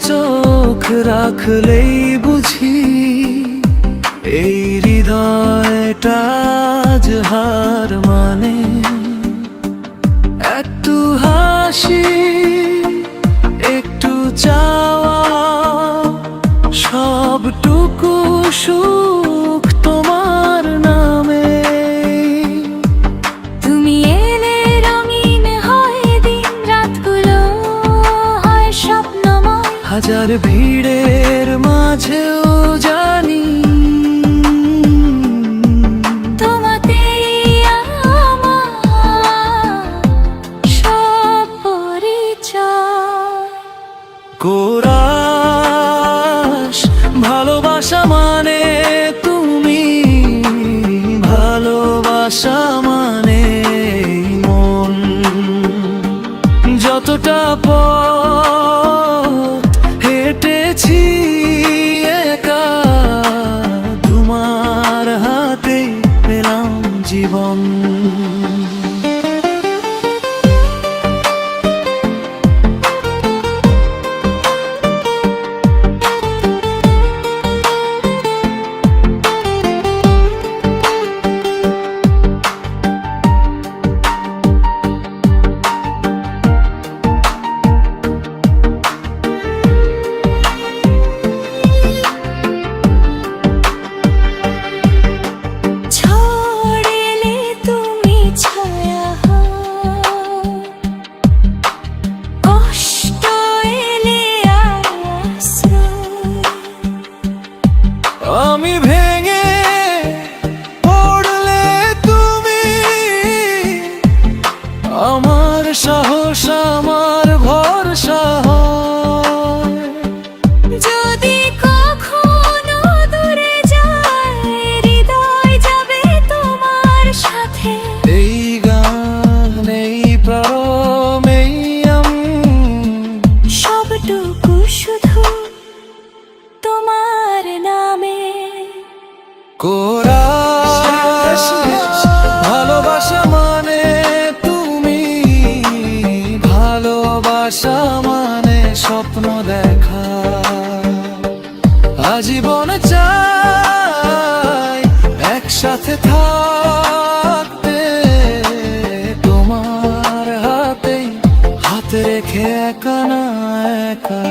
চোখ রাখলেই বুঝি এই হৃদয়টা আজ হার মানে। একটু হাসি, একটু চাওয়া, সবটুকু সুখ তোমার নামে। তুমি এলে রঙিন হয় দিন, রাতগুলো হয় স্বপ্নময়। হাজার ভিড়ের মাঝেও জানি তোমাতেই আমার সব পরিচয়। কোরাস ভালোবাসা মানে তুমি, ভালোবাসা মানে মন। যতটা পথ হেঁটেছি একা, তোমার হাতে পেলাম জীবন। আমি ভেঙে পড়লে তুমি আমার সাহস, আমার ভরসা হয়। যদি কখনো দূরে যায়, হৃদয় যাবে তোমার সাথে। এই গান, এই প্রাণ, এই আমি, সবটুকু শুধু তোমার নামে। কোরাস ভালোবাসা মানে তুমি, ভালোবাসা মানে স্বপ্ন দেখা। আজীবন চাই একসাথে থাকতে, তোমার হাতে হাত রেখে একা না একা।